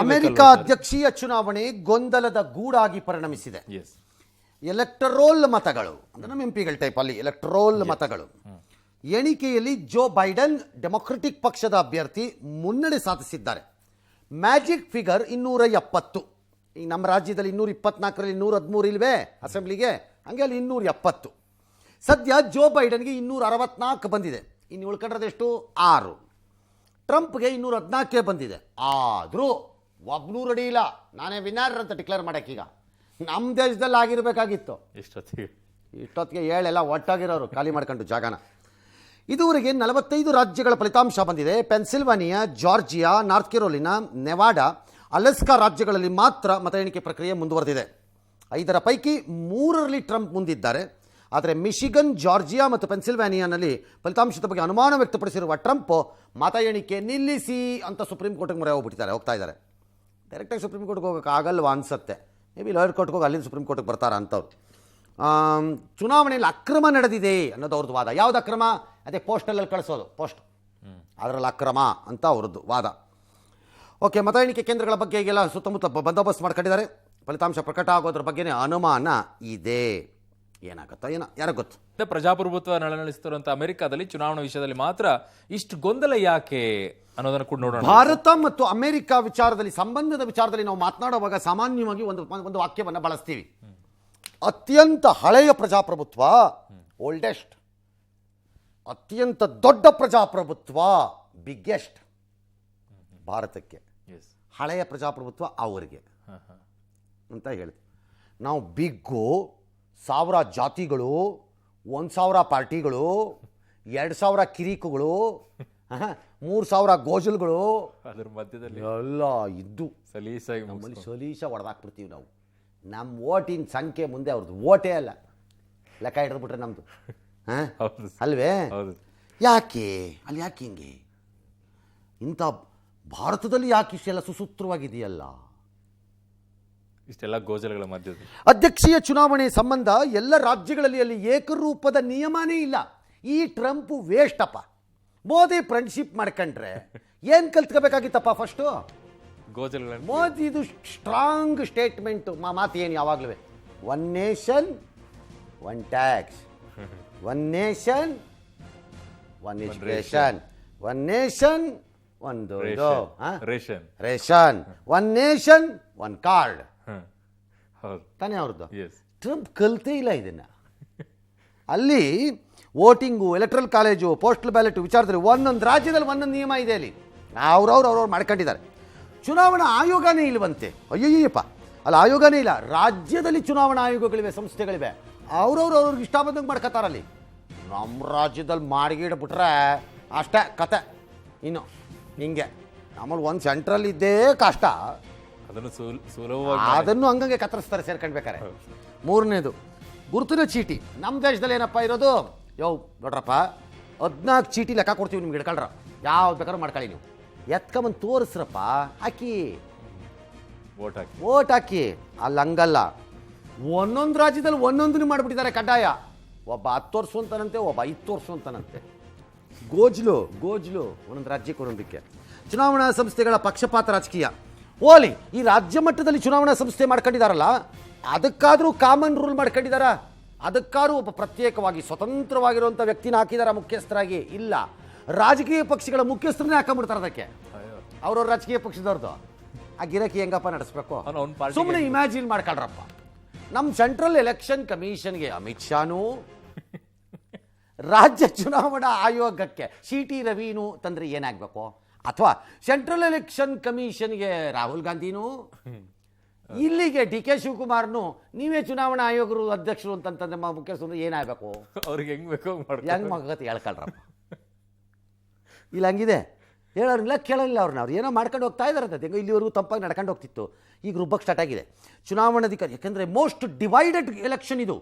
America ಅಧ್ಯಕ್ಷೀಯ ಚುನಾವಣೆ ಗೊಂದಲದ ಗೂಡಾಗಿ ಪರಿಣಮಿಸಿದೆ. ಎಲೆಕ್ಟರೋಲ್ ಮತಗಳು ಅಂದ್ರೆ ನಮ್ಮ ಎಂಪಿಗಳ ಟೈಪ್ ಅಲ್ಲಿ ಎಲೆಕ್ಟರೋಲ್ ಮತಗಳು ಎಣಿಕೆಯಲ್ಲಿ ಜೋ ಬೈಡನ್ ಡೆಮೊಕ್ರೆಟಿಕ್ ಪಕ್ಷದ ಅಭ್ಯರ್ಥಿ ಮುನ್ನಡೆ ಸಾಧಿಸಿದ್ದಾರೆ. Magic figure 270. ಈಗ ನಮ್ಮ ರಾಜ್ಯದಲ್ಲಿ 224ರಲ್ಲಿ 213 ಇಲ್ವೇ ಅಸೆಂಬ್ಲಿಗೆ, ಹಂಗೆ ಅಲ್ಲಿ 270. ಸದ್ಯ ಜೋ ಬೈಡನ್ಗೆ 264 ಬಂದಿದೆ. ಇನ್ನು ಉಳ್ಕೊಂಡ್ರದೆಷ್ಟು 6. ಟ್ರಂಪ್ಗೆ 214 ಬಂದಿದೆ. ಆದರೂ ಒಬ್ಬನೂ ರೆಡಿ ಇಲ್ಲ ನಾನೇ ವಿನ್ನರ್ ಅಂತ ಡಿಕ್ಲೇರ್ ಮಾಡೋಕ್ಕೀಗ. ನಮ್ಮ ದೇಶದಲ್ಲಿ ಆಗಿರಬೇಕಾಗಿತ್ತು ಇಷ್ಟೊತ್ತಿಗೆ ಏಳೆಲ್ಲ ಒಟ್ಟಾಗಿರೋರು ಖಾಲಿ ಮಾಡ್ಕೊಂಡು ಜಾಗನ. ಇದುವರೆಗೆ 45 ರಾಜ್ಯಗಳ ಫಲಿತಾಂಶ ಬಂದಿದೆ. ಪೆನ್ಸಿಲ್ವಾನಿಯಾ, ಜಾರ್ಜಿಯಾ, ನಾರ್ತ್ ಕೆರೋಲಿನಾ, ನೆವಾಡಾ, ಅಲಸ್ಕಾ ರಾಜ್ಯಗಳಲ್ಲಿ ಮಾತ್ರ ಮತ ಎಣಿಕೆ ಪ್ರಕ್ರಿಯೆ ಮುಂದುವರೆದಿದೆ. 5ರ ಪೈಕಿ 3ರಲ್ಲಿ ಟ್ರಂಪ್ ಮುಂದಿದ್ದಾರೆ. ಆದರೆ ಮಿಶಿಗನ್, ಜಾರ್ಜಿಯಾ ಮತ್ತು ಪೆನ್ಸಿಲ್ವಾನಿಯಾನಲ್ಲಿ ಫಲಿತಾಂಶದ ಬಗ್ಗೆ ಅನುಮಾನ ವ್ಯಕ್ತಪಡಿಸಿರುವ ಟ್ರಂಪ್ ಮತ ಎಣಿಕೆ ನಿಲ್ಲಿಸಿ ಅಂತ ಸುಪ್ರೀಂ ಕೋರ್ಟ್ಗೆ ಮೊರೆ ಹೋಗ್ತಾ ಇದ್ದಾರೆ. ಡೈರೆಕ್ಟಾಗಿ ಸುಪ್ರೀಂ ಕೋರ್ಟ್ಗೆ ಹೋಗೋಕೆ ಆಗಲ್ವಾ ಅನಿಸುತ್ತೆ. ಮೇ ಬಿ ಲಾಯರ್ ಕೋರ್ಟ್ಗೆ ಹೋಗಿ ಅಲ್ಲಿಂದ ಸುಪ್ರೀಂ ಕೋರ್ಟ್ಗೆ ಬರ್ತಾರ ಅಂತವ್ರು. ಚುನಾವಣೆಯಲ್ಲಿ ಅಕ್ರಮ ನಡೆದಿದೆ ಅನ್ನೋದು ಅವ್ರದ್ದು ವಾದ. ಯಾವ್ದು ಅಕ್ರಮ? ಅದೇ ಪೋಸ್ಟಲ್ಲಿ ಕಳಿಸೋದು, ಪೋಸ್ಟ್ ಅದರಲ್ಲಿ ಅಕ್ರಮ ಅಂತ ಅವ್ರದ್ದು ವಾದ. ಓಕೆ, ಮತ ಎಣಿಕೆ ಕೇಂದ್ರಗಳ ಬಗ್ಗೆ ಈಗೆಲ್ಲ ಸುತ್ತಮುತ್ತ ಬಂದೋಬಸ್ತ್ ಮಾಡ್ಕೊಂಡಿದ್ದಾರೆ. ಫಲಿತಾಂಶ ಪ್ರಕಟ ಆಗೋದ್ರ ಬಗ್ಗೆನೇ ಅನುಮಾನ ಇದೆ. ಏನಾಗುತ್ತೋ ಏನೋ ಯಾರೋ ಗೊತ್ತು. ಪ್ರಜಾಪ್ರಭುತ್ವ ನಳನಳಿಸುತ್ತಿರುವಂತ ಅಮೆರಿಕದಲ್ಲಿ ಚುನಾವಣಾ ವಿಷಯದಲ್ಲಿ ಮಾತ್ರ ಇಷ್ಟು ಗೊಂದಲ ಯಾಕೆ ಅನ್ನೋದನ್ನು ಕೂಡ ನೋಡೋಣ. ಭಾರತ ಮತ್ತು ಅಮೆರಿಕ ವಿಚಾರದಲ್ಲಿ, ಸಂಬಂಧದ ವಿಚಾರದಲ್ಲಿ ನಾವು ಮಾತನಾಡುವಾಗ ಸಾಮಾನ್ಯವಾಗಿ ಒಂದು ವಾಕ್ಯವನ್ನು ಬಳಸ್ತೀವಿ. ಅತ್ಯಂತ ಹಳೆಯ ಪ್ರಜಾಪ್ರಭುತ್ವ, ಓಲ್ಡೆಸ್ಟ್, ಅತ್ಯಂತ ದೊಡ್ಡ ಪ್ರಜಾಪ್ರಭುತ್ವ, ಬಿಗ್ಗೆಸ್ಟ್ ಭಾರತಕ್ಕೆ, ಹಳೆಯ ಪ್ರಜಾಪ್ರಭುತ್ವ ಅವರಿಗೆ ಅಂತ ಹೇಳ್ತೀವಿ ನಾವು. ಬಿಗ್ಗು 1000 ಜಾತಿಗಳು, 1000 ಪಾರ್ಟಿಗಳು, 2000 ಕಿರಿಕುಗಳು, 3000 ಗೋಜಲ್ಗಳು, ಅದ್ರ ಮಧ್ಯದಲ್ಲಿ ಎಲ್ಲ ಇದ್ದು ಸಲೀಸಾಗಿ ನಮ್ಮಲ್ಲಿ ಸಲೀಸ ಹೊಡೆದಾಕ್ಬಿಡ್ತೀವಿ ನಾವು. ನಮ್ಮ ಓಟಿನ ಸಂಖ್ಯೆ ಮುಂದೆ ಅವ್ರದ್ದು ಓಟೇ ಅಲ್ಲ, ಲೆಕ್ಕ ಹಿಡಿದ್ಬಿಟ್ರೆ ನಮ್ಮದು. ಅಲ್ವೇ? ಯಾಕೆ ಅಲ್ಲಿ ಯಾಕೆ ಹಿಂಗೆ? ಇಂಥ ಭಾರತದಲ್ಲಿ ಯಾಕೆ ಇಷ್ಟೆಲ್ಲ ಸುಸೂತ್ರವಾಗಿದೆಯಲ್ಲ? ಇಷ್ಟೆಲ್ಲ ಗೋಜಲಗಳ ಮಧ್ಯದಲ್ಲಿ ಅಧ್ಯಕ್ಷೀಯ ಚುನಾವಣೆ ಸಂಬಂಧ ಎಲ್ಲ ರಾಜ್ಯಗಳಲ್ಲಿ ಅಲ್ಲಿ ಏಕರೂಪದ ನಿಯಮನೇ ಇಲ್ಲ. ಈ ಟ್ರಂಪ್ ವೇಸ್ಟಪ್ಪ. ಮೋದಿ ಫ್ರೆಂಡ್ಶಿಪ್ ಮಾಡ್ಕೊಂಡ್ರೆ ಏನು ಕಲ್ತ್ಕೋಬೇಕಾಗಿತ್ತಪ್ಪ ಫಸ್ಟು? ಗೋಜಲಗಳ ಮೋದಿದು ಸ್ಟ್ರಾಂಗ್ ಸ್ಟೇಟ್ಮೆಂಟು ಮಾತು ಏನು ಯಾವಾಗಲೂ, 1 nation 1 tax, 1 nation 1 education, 1 nation 1 ration, 1 nation 1 card ತಾನೇ ಅವ್ರದ್ದು. ಟ್ರಂಪ್ ಕಲ್ತೇ ಇಲ್ಲ ಇದನ್ನು. ಅಲ್ಲಿ voting, electoral college, postal ballot ವಿಚಾರದಲ್ಲಿ ಒಂದೊಂದು ರಾಜ್ಯದಲ್ಲಿ ಒಂದೊಂದು ನಿಯಮ ಇದೆ. ಅಲ್ಲಿ ಅವ್ರವ್ರು ಮಾಡ್ಕೊಂಡಿದ್ದಾರೆ. ಚುನಾವಣಾ ಆಯೋಗನೇ ಇಲ್ವಂತೆ. ಅಯ್ಯಯ್ಯಪ್ಪ, ಅಲ್ಲಿ ಆಯೋಗನೇ ಇಲ್ಲ. ರಾಜ್ಯದಲ್ಲಿ ಚುನಾವಣಾ ಆಯೋಗಗಳಿವೆ, ಸಂಸ್ಥೆಗಳಿವೆ. ಅವ್ರಿಗೆ ಇಷ್ಟ ಬಂದಂಗೆ ಮಾಡ್ಕೋತಾರಲ್ಲಿ. ನಮ್ಮ ರಾಜ್ಯದಲ್ಲಿ ಮಾಡಿಗಿಡ್ಬಿಟ್ರೆ ಅಷ್ಟೇ ಕತೆ. ಇನ್ನು ಹಿಂಗೆ ನಮ್ಮಲ್ಲಿ ಒಂದು ಸೆಂಟ್ರಲ್ ಇದ್ದೇ ಕಷ್ಟ, ಅದನ್ನು ಹಂಗಂಗೆ ಕತ್ತರಿಸ್ತಾರೆ ಸೇರ್ಕೊಂಡ್ಬೇಕಾರೆ. 3ನೇದು ಗುರುತಿನ ಚೀಟಿ. ನಮ್ಮ ದೇಶದಲ್ಲಿ ಏನಪ್ಪ ಇರೋದು? ನೋಡ್ರಪ್ಪ, 14 ಚೀಟಿ ಲೆಕ್ಕ ಕೊಡ್ತೀವಿ ನಿಮ್ಗೆ, ಹಿಡ್ಕೊಳ್ರ, ಯಾವ್ದು ಬೇಕಾದ್ರೂ ಮಾಡ್ಕೊಳ್ಳಿ, ನೀವು ಎತ್ಕೊಂಬಂದು ತೋರಿಸ್ರಪ್ಪ, ಹಾಕಿ ಓಟ್ ಹಾಕಿ. ಅಲ್ಲಿ ಹಂಗಲ್ಲ, ಒಂದೊಂದು ರಾಜ್ಯದಲ್ಲಿ ಒಂದೊಂದನ್ನು ಮಾಡಿಬಿಟ್ಟಿದ್ದಾರೆ ಕಡ್ಡಾಯ. ಒಬ್ಬ 10 ವರ್ಷ ಅಂತಾನಂತೆ, ಒಬ್ಬ 5 ವರ್ಷ ಅಂತಾನಂತೆ. ಗೋಜ್ಲು ಒಂದೊಂದು ರಾಜ್ಯಕ್ಕೆ ಒಂದೊಂದಕ್ಕೆ. ಚುನಾವಣಾ ಸಂಸ್ಥೆಗಳ ಪಕ್ಷಪಾತ ರಾಜಕೀಯ ಓಲಿ. ಈ ರಾಜ್ಯ ಮಟ್ಟದಲ್ಲಿ ಚುನಾವಣಾ ಸಂಸ್ಥೆ ಮಾಡ್ಕೊಂಡಿದ್ದಾರಲ್ಲ, ಅದಕ್ಕಾದರೂ ಕಾಮನ್ ರೂಲ್ ಮಾಡ್ಕೊಂಡಿದ್ದಾರ? ಅದಕ್ಕಾದ್ರೂ ಒಬ್ಬ ಪ್ರತ್ಯೇಕವಾಗಿ ಸ್ವತಂತ್ರವಾಗಿರುವಂಥ ವ್ಯಕ್ತಿನ ಹಾಕಿದಾರ ಮುಖ್ಯಸ್ಥರಾಗಿ? ಇಲ್ಲ. ರಾಜಕೀಯ ಪಕ್ಷಗಳ ಮುಖ್ಯಸ್ಥರನ್ನೇ ಹಾಕೊಂಡ್ಬಿಡ್ತಾರೆ ಅದಕ್ಕೆ, ಅವ್ರವ್ರ ರಾಜಕೀಯ ಪಕ್ಷದವ್ರದ್ದು. ಆ ಗಿರಕಿ ಹೆಂಗಪ್ಪ ನಡೆಸ್ಬೇಕು? ಸುಮ್ಮನೆ ಇಮ್ಯಾಜಿನ್ ಮಾಡ್ಕೊಳ್ರಪ್ಪ. ನಮ್ಮ ಸೆಂಟ್ರಲ್ ಎಲೆಕ್ಷನ್ ಕಮಿಷನ್ಗೆ ಅಮಿತ್ ಶಾನು, ರಾಜ್ಯ ಚುನಾವಣಾ ಆಯೋಗಕ್ಕೆ ಸಿ.ಟಿ. ರವಿನೂ ತಂದರೆ ಏನಾಗಬೇಕು? ಅಥವಾ ಸೆಂಟ್ರಲ್ ಎಲೆಕ್ಷನ್ ಕಮಿಷನ್ಗೆ ರಾಹುಲ್ ಗಾಂಧಿನೂ, ಇಲ್ಲಿಗೆ ಡಿ.ಕೆ. ಶಿವಕುಮಾರ್ನು ನೀವೇ ಚುನಾವಣಾ ಆಯೋಗರು ಅಧ್ಯಕ್ಷರು ಅಂತಂತಂದ್ರೆ ಮುಖ್ಯಸ್ಥರು ಏನಾಗಬೇಕು? ಅವ್ರಿಗೆ ಹೆಂಗೆ ಮಗತ್ತೆ ಹೇಳ್ಕೊಳ್ರಪ್ಪ. ಇಲ್ಲ ಹಂಗಿದೆ, ಹೇಳೋರಿಲ್ಲ ಕೇಳೋರಿಲ್ಲ. ಅವ್ರು ಏನೋ ಮಾಡ್ಕೊಂಡು ಹೋಗ್ತಾ ಇದ್ದಾರೆ. ಹೆಂಗೋ ಇಲ್ಲಿವರೆಗೂ ತಂಪಾಗಿ ನಡ್ಕೊಂಡು ಹೋಗ್ತಿತ್ತು, ಈಗ ರುಬ್ಬಕ್ಕೆ ಸ್ಟಾರ್ಟ್ ಆಗಿದೆ ಚುನಾವಣಾಧಿಕಾರಿ. ಯಾಕೆಂದರೆ ಮೋಸ್ಟ್ ಡಿವೈಡೆಡ್ ಎಲೆಕ್ಷನ್ ಇದು.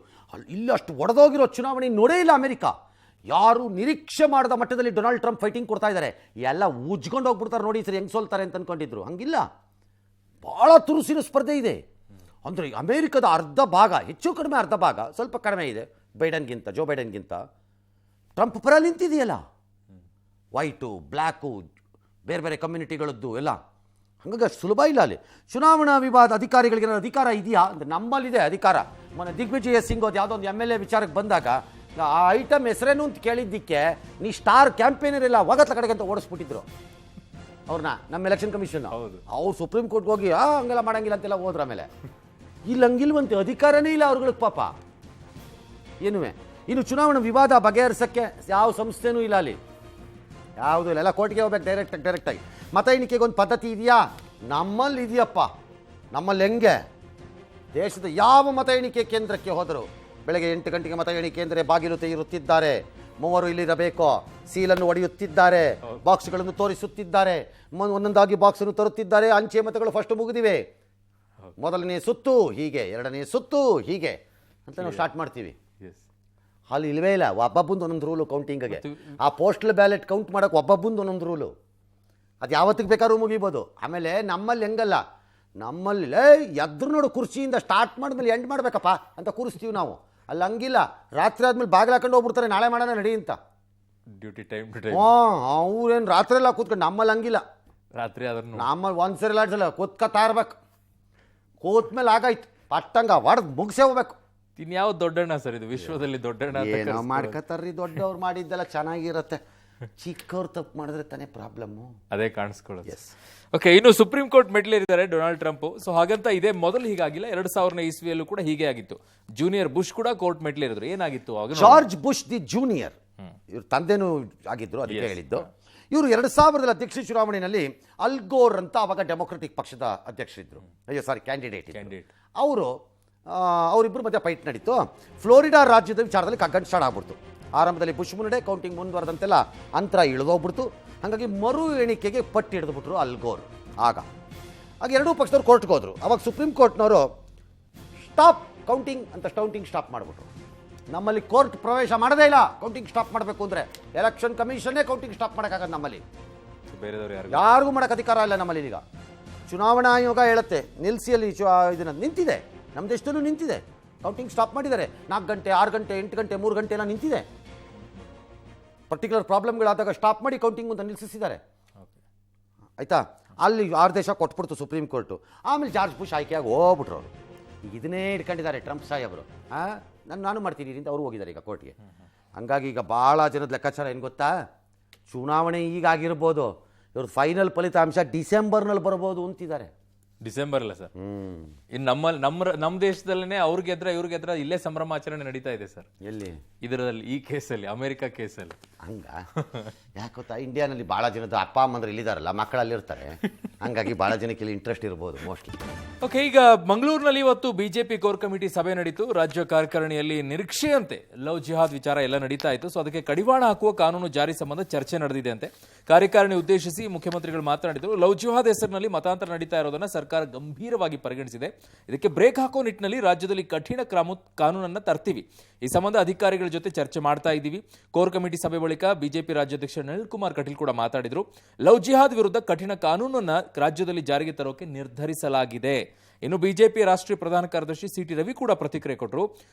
ಇಲ್ಲಷ್ಟು ಒಡೆದೋಗಿರೋ ಚುನಾವಣೆ ನೋಡೇ ಇಲ್ಲ ಅಮೆರಿಕ. ಯಾರು ನಿರೀಕ್ಷೆ ಮಾಡಿದ ಮಟ್ಟದಲ್ಲಿ ಡೊನಾಲ್ಡ್ ಟ್ರಂಪ್ ಫೈಟಿಂಗ್ ಕೊಡ್ತಾ ಇದ್ದಾರೆ. ಎಲ್ಲ ಉಜ್ಕೊಂಡು ಹೋಗ್ಬಿಡ್ತಾರೆ ನೋಡಿ ಸರಿ, ಹೆಂಗೆ ಸೋಲ್ತಾರೆ ಅಂತ ಅಂದ್ಕೊಂಡಿದ್ರು. ಹಂಗಿಲ್ಲ, ಭಾಳ ತುರುಸಿನ ಸ್ಪರ್ಧೆ ಇದೆ. ಅಂದರೆ ಅಮೇರಿಕದ ಅರ್ಧ ಭಾಗ, ಹೆಚ್ಚು ಕಡಿಮೆ ಅರ್ಧ ಭಾಗ, ಸ್ವಲ್ಪ ಕಡಿಮೆ ಇದೆ ಜೋ ಬೈಡನ್ಗಿಂತ. ಟ್ರಂಪ್ ಪರ ನಿಂತಿದೆಯಲ್ಲ, ವೈಟು ಬ್ಲ್ಯಾಕು ಬೇರೆ ಬೇರೆ ಕಮ್ಯುನಿಟಿಗಳದ್ದು ಎಲ್ಲ ಹಾಗಾಗಿ ಅಷ್ಟು ಸುಲಭ ಇಲ್ಲ ಅಲ್ಲಿ. ಚುನಾವಣಾ ವಿವಾದ ಅಧಿಕಾರಿಗಳಿಗೆ ಏನಾದ್ರು ಅಧಿಕಾರ ಇದೆಯಾ ಅಂದರೆ ನಮ್ಮಲ್ಲಿದೆ ಅಧಿಕಾರ. ಮೊನ್ನೆ ದಿಗ್ವಿಜಯ ಸಿಂಗ್ ಅದು ಯಾವುದೋ ಒಂದು MLA ವಿಚಾರಕ್ಕೆ ಬಂದಾಗ ಆ ಐಟಮ್ ಹೆಸರೇನು ಅಂತ ಕೇಳಿದ್ದಕ್ಕೆ ನೀ ಸ್ಟಾರ್ ಕ್ಯಾಂಪೇನರ್ ಇಲ್ಲ ಹೋಗತ್ಲ ಕಡೆಗೆ ಅಂತ ಓಡಿಸ್ಬಿಟ್ಟಿದ್ರು ಅವ್ರನ್ನ, ನಮ್ಮ ಎಲೆಕ್ಷನ್ ಕಮಿಷನ್. ಅವ್ರು ಸುಪ್ರೀಂ ಕೋರ್ಟ್ಗೆ ಹೋಗಿ ಹಂಗೆಲ್ಲ ಮಾಡಂಗಿಲ್ಲ ಅಂತೆಲ್ಲ ಹೋದ್ರ. ಆಮೇಲೆ ಇಲ್ಲಿ ಹಂಗಿಲ್ವಂತೆ, ಅಧಿಕಾರನೇ ಇಲ್ಲ ಅವ್ರುಗಳಿಗೆ ಪಾಪ ಏನುವೆ. ಇನ್ನು ಚುನಾವಣಾ ವಿವಾದ ಬಗೆಹರಿಸೋಕ್ಕೆ ಯಾವ ಸಂಸ್ಥೆನೂ ಇಲ್ಲ ಅಲ್ಲಿ, ಯಾವುದೂ ಇಲ್ಲ. ಎಲ್ಲ ಕೋರ್ಟ್ಗೆ ಹೋಗ್ಬೇಕು ಡೈರೆಕ್ಟಾಗಿ. ಮತ ಎಣಿಕೆಗೆ ಒಂದು ಪದ್ಧತಿ ಇದೆಯಾ? ನಮ್ಮಲ್ಲಿ ಇದೆಯಪ್ಪ. ನಮ್ಮಲ್ಲಿ ಹೆಂಗೆ ದೇಶದ ಯಾವ ಮತ ಎಣಿಕೆ ಕೇಂದ್ರಕ್ಕೆ ಹೋದರು ಬೆಳಗ್ಗೆ 8 ಗಂಟೆಗೆ ಮತ ಎಣಿಕೆ ಅಂದರೆ ಬಾಗಿಲು ತೆಗೆಯುತ್ತಿದ್ದಾರೆ, 3 ಇಲ್ಲಿರಬೇಕು, ಸೀಲನ್ನು ಒಡೆಯುತ್ತಿದ್ದಾರೆ, ಬಾಕ್ಸ್ಗಳನ್ನು ತೋರಿಸುತ್ತಿದ್ದಾರೆ, ಒಂದೊಂದಾಗಿ ಬಾಕ್ಸನ್ನು ತರುತ್ತಿದ್ದಾರೆ. ಅಂಚೆ ಮತಗಳು ಫಸ್ಟ್ ಮುಗಿದಿವೆ, ಮೊದಲನೇ ಸುತ್ತು ಹೀಗೆ, ಎರಡನೇ ಸುತ್ತು ಹೀಗೆ ಅಂತ ನಾವು ಸ್ಟಾರ್ಟ್ ಮಾಡ್ತೀವಿ. ಅಲ್ಲಿ ಇಲ್ಲವೇ ಇಲ್ಲ. ಒಬ್ಬೊಬ್ಬಂದು ಒಂದೊಂದು ರೂಲು ಕೌಂಟಿಂಗ್ಗೆ. ಆ ಪೋಸ್ಟಲ್ ಬ್ಯಾಲೆಟ್ ಕೌಂಟ್ ಮಾಡೋಕೆ ಒಬ್ಬೊಬ್ಬಂದು ಒಂದೊಂದು ರೂಲು. ಅದು ಯಾವತ್ತಿಗೆ ಬೇಕಾದ್ರೂ ಮುಗಿಬೋದು. ಆಮೇಲೆ ನಮ್ಮಲ್ಲಿ ಹೆಂಗಲ್ಲ, ನಮ್ಮಲ್ಲಿ ಎದ್ರು ನೋಡು ಕುರ್ಚಿಯಿಂದ ಸ್ಟಾರ್ಟ್ ಮಾಡಿದ್ಮೇಲೆ ಎಂಡ್ ಮಾಡಬೇಕಪ್ಪ ಅಂತ ಕೂರಿಸ್ತೀವಿ ನಾವು. ಅಲ್ಲಿ ಹಂಗಿಲ್ಲ, ರಾತ್ರಿ ಆದ್ಮೇಲೆ ಬಾಗಿಲು ಹಾಕೊಂಡು ಹೋಗ್ಬಿಡ್ತಾರೆ, ನಾಳೆ ಮಾಡೋಣ ನಡಿ ಅಂತ. Duty time to time. ಅವ್ರೇನು ರಾತ್ರಿ ಎಲ್ಲ ಕೂತ್ಕೊಂಡು, ನಮ್ಮಲ್ಲಿ ಹಂಗಿಲ್ಲ. ರಾತ್ರಿ ಅದನ್ನು ನಮ್ಮಲ್ಲಿ ಒಂದ್ಸರಿ ಲಾಡ್ಸಲ್ಲ, ಕೂತ್ಕೊತಾ ಇರ್ಬೇಕು. ಕೂತ್ಮೇಲೆ ಆಗಾಯ್ತು ಪಟ್ಟಂಗ ಹೊಡೆದು ಮುಗಿಸೇ ಹೋಗ್ಬೇಕು. ಇನ್ಯಾವ ದೊಡ್ಡಣ್ಣ ಸರ್ ಇದು, ವಿಶ್ವದಲ್ಲಿ ದೊಡ್ಡಣ್ಣ ಏನೋ ಮಾಡ್ಕೊತಾರ್ರಿ, ದೊಡ್ಡವ್ರು ಮಾಡಿದ್ದೆಲ್ಲ ಚೆನ್ನಾಗಿರುತ್ತೆ. ಚಿಕ್ಕವ್ರು ತಪ್ಪು ಮಾಡಿದ್ರೆ ತಾನೇ ಪ್ರಾಬ್ಲಮ್ಮು, ಅದೇ ಕಾಣಿಸ್ಕೊಳ್ಳೋದು. ಓಕೆ, ಇನ್ನು ಸುಪ್ರೀಂ ಕೋರ್ಟ್ ಮೆಟ್ಲೇರಿದ್ದಾರೆ ಡೊನಾಲ್ಡ್ ಟ್ರಂಪ್. ಸೊ ಹಾಗಂತ ಇದೇ ಮೊದಲು ಹೀಗಾಗಿಲ್ಲ, 2000ನೇ ಇಸ್ವಿಯಲ್ಲೂ ಕೂಡ ಹೀಗೆ ಆಗಿತ್ತು. ಜೂನಿಯರ್ ಬುಷ್ ಕೂಡ ಕೋರ್ಟ್ ಮೆಟ್ಲೇರಿದ್ರು. ಏನಾಗಿತ್ತು ಆಗ? ಜಾರ್ಜ್ ಬುಷ್ ದಿ ಜೂನಿಯರ್, ಇವ್ರ ತಂದೆನೂ ಆಗಿದ್ರು, ಅದಕ್ಕೆ ಹೇಳಿದ್ದು. ಇವರು 2000 ಅಧ್ಯಕ್ಷ ಚುನಾವಣೆಯಲ್ಲಿ ಅಲ್ಗೋರ್ ಅಂತ ಅವಾಗ ಡೆಮೊಕ್ರೆಟಿಕ್ ಪಕ್ಷದ ಅಧ್ಯಕ್ಷರಿದ್ರು, ಕ್ಯಾಂಡಿಡೇಟ್. ಅವರಿಬ್ಬರು ಮಧ್ಯೆ ಫೈಟ್ ನಡೀತು. ಫ್ಲೋರಿಡಾ ರಾಜ್ಯದ ವಿಚಾರದಲ್ಲಿ ಕಗ್ಗಂಟ್ ಸ್ಟಾರ್ಟ್ ಆಗ್ಬಿಡ್ತು. ಆರಂಭದಲ್ಲಿ ಬುಷ್ ಮುನ್ನಡೆ, ಕೌಂಟಿಂಗ್ ಮುಂದುವರೆದಂತೆಲ್ಲ ಅಂತರ ಇಳಿದೋಗ್ಬಿಡ್ತು. ಹಾಗಾಗಿ ಮರು ಎಣಿಕೆಗೆ ಪಟ್ಟಿ ಹಿಡಿದುಬಿಟ್ರು ಅಲ್ಗೋರ್. ಆಗ ಎರಡೂ ಪಕ್ಷದವ್ರು ಕೋರ್ಟ್ಗೆ ಹೋದ್ರು. ಅವಾಗ ಸುಪ್ರೀಂ ಕೋರ್ಟ್ನವರು ಸ್ಟಾಪ್ ಕೌಂಟಿಂಗ್ ಅಂತ ಸ್ಟಾಪ್ ಮಾಡಿಬಿಟ್ರು. ನಮ್ಮಲ್ಲಿ ಕೋರ್ಟ್ ಪ್ರವೇಶ ಮಾಡೋದೇ ಇಲ್ಲ ಕೌಂಟಿಂಗ್ ಸ್ಟಾಪ್ ಮಾಡಬೇಕು ಅಂದರೆ. ಎಲೆಕ್ಷನ್ ಕಮಿಷನ್ನೇ ಕೌಂಟಿಂಗ್ ಸ್ಟಾಪ್ ಮಾಡೋಕ್ಕಾಗದು ನಮ್ಮಲ್ಲಿ, ಯಾರಿಗೂ ಮಾಡೋಕ್ಕೆ ಅಧಿಕಾರ ಇಲ್ಲ ನಮ್ಮಲ್ಲಿ. ಈಗ ಚುನಾವಣಾ ಆಯೋಗ ಹೇಳುತ್ತೆ ನಿಲ್ಲಿಸಿ, ಅಲ್ಲಿ ಇದನ್ನು ನಿಂತಿದೆ, ನಮ್ಮ ದೇಶದಲ್ಲೂ ನಿಂತಿದೆ, ಕೌಂಟಿಂಗ್ ಸ್ಟಾಪ್ ಮಾಡಿದ್ದಾರೆ. 4 ಗಂಟೆ 6 ಗಂಟೆ 8 ಗಂಟೆ 3 ಗಂಟೆ ಎಲ್ಲ ನಿಂತಿದೆ. ಪರ್ಟಿಕ್ಯುಲರ್ ಪ್ರಾಬ್ಲಮ್ಗಳಾದಾಗ ಸ್ಟಾಪ್ ಮಾಡಿ ಕೌಂಟಿಂಗ್ ಅಂತ ನಿಲ್ಲಿಸಿದ್ದಾರೆ. ಆಯಿತಾ, ಅಲ್ಲಿ ಆದೇಶ ಕೊಟ್ಬಿಡ್ತು ಸುಪ್ರೀಂ ಕೋರ್ಟು. ಆಮೇಲೆ ಜಾರ್ಜ್ ಬುಷ್ ಆಯ್ಕೆಯಾಗಿ ಹೋಗ್ಬಿಟ್ರು ಅವರು. ಈಗ ಇದನ್ನೇ ಇಟ್ಕೊಂಡಿದ್ದಾರೆ ಟ್ರಂಪ್ ಸಾಹೇಬರು. ನಾನು ಮಾಡ್ತೀನಿ ಅಂತ ಅವರು ಹೋಗಿದ್ದಾರೆ ಈಗ ಕೋರ್ಟ್ಗೆ. ಹಂಗಾಗಿ ಈಗ ಭಾಳ ಜನದ ಲೆಕ್ಕಾಚಾರ ಏನು ಗೊತ್ತಾ, ಚುನಾವಣೆ ಈಗಾಗಿರ್ಬೋದು, ಇವ್ರದ್ದು ಫೈನಲ್ ಫಲಿತಾಂಶ ಡಿಸೆಂಬರ್ನಲ್ಲಿ ಬರ್ಬೋದು ಅಂತಿದ್ದಾರೆ. ಡಿಸೆಂಬರ್ ಅಲ್ಲ ಸರ್, ಇನ್ನು ನಮ್ಮ ದೇಶದಲ್ಲೇ ಅವ್ರಿಗೆ ಇವ್ರಿಗೆ ಇಲ್ಲೇ ಸಂಭ್ರಮಾಚರಣೆ ನಡೀತಾ ಇದೆ ಸರ್. ಎಲ್ಲಿ? ಇದರಲ್ಲಿ, ಈ ಕೇಸಲ್ಲಿ, ಅಮೆರಿಕ ಕೇಸಲ್ಲಿ. ಹಂಗ ಯಾಕೆ ಗೊತ್ತಾ, ಇಂಡಿಯಾನಲ್ಲಿ ಭಾಳ ಜನದ ಅಪ್ಪ ಅಮ್ಮಂದ್ರೆ ಇಲ್ಲಿದಾರಲ್ಲ, ಮಕ್ಕಳಲ್ಲಿರ್ತಾರೆ. ಹಂಗಾಗಿ ಭಾಳ ಜನಕ್ಕೆ ಇಲ್ಲಿ ಇಂಟ್ರೆಸ್ಟ್ ಇರ್ಬೋದು ಮೋಸ್ಟ್ಲಿ. ಓಕೆ, ಈಗ ಮಂಗಳೂರಿನಲ್ಲಿ ಇವತ್ತು ಬಿಜೆಪಿ ಕೋರ್ ಕಮಿಟಿ ಸಭೆ ನಡೀತು. ರಾಜ್ಯ ಕಾರ್ಯಕಾರಿಣಿಯಲ್ಲಿ ನಿರೀಕ್ಷೆಯಂತೆ ಲವ್ ಜಿಹಾದ್ ವಿಚಾರ ಎಲ್ಲ ನಡೀತಾ ಇತ್ತು. ಸೊ ಅದಕ್ಕೆ ಕಡಿವಾಣ ಹಾಕುವ ಕಾನೂನು ಜಾರಿ ಸಂಬಂಧ ಚರ್ಚೆ ನಡೆದಿದೆ ಅಂತೆ. ಕಾರ್ಯಕಾರಿಣಿ ಉದ್ದೇಶಿಸಿ ಮುಖ್ಯಮಂತ್ರಿಗಳು ಮಾತನಾಡಿದರು. ಲವ್ ಜಿಹಾದ್ ಹೆಸರಿನಲ್ಲಿ ಮತಾಂತರ ನಡೀತಾ ಇರೋದನ್ನ ಸರ್ಕಾರ ಗಂಭೀರವಾಗಿ ಪರಿಗಣಿಸಿದೆ. ಇದಕ್ಕೆ ಬ್ರೇಕ್ ಹಾಕೋ ನಿಟ್ಟಿನಲ್ಲಿ ರಾಜ್ಯದಲ್ಲಿ ಕಠಿಣ ಕಾನೂನನ್ನ ತರ್ತೀವಿ. ಈ ಸಂಬಂಧ ಅಧಿಕಾರಿಗಳ ಜೊತೆ ಚರ್ಚೆ ಮಾಡ್ತಾ ಇದ್ದೀವಿ. ಕೋರ್ ಕಮಿಟಿ ಸಭೆ ಬಳಿಕ ಬಿಜೆಪಿ ರಾಜ್ಯಾಧ್ಯಕ್ಷ ನಳಿನ್ ಕುಮಾರ್ ಕಟೀಲ್ ಕೂಡ ಮಾತಾಡಿದರು. ಲವ್ ಜಿಹಾದ್ ವಿರುದ್ಧ ಕಠಿಣ ಕಾನೂನನ್ನ ರಾಜ್ಯದಲ್ಲಿ ಜಾರಿಗೆ ತರೋಕೆ ನಿರ್ಧರಿಸಲಾಗಿದೆ. ಇನ್ನು ಬಿಜೆಪಿ ರಾಷ್ಟ್ರೀಯ ಪ್ರಧಾನ ಕಾರ್ಯದರ್ಶಿ ಸಿಟಿ ರವಿ ಕೂಡ ಪ್ರತಿಕ್ರಿಯೆ ಕೊಟ್ಟರು.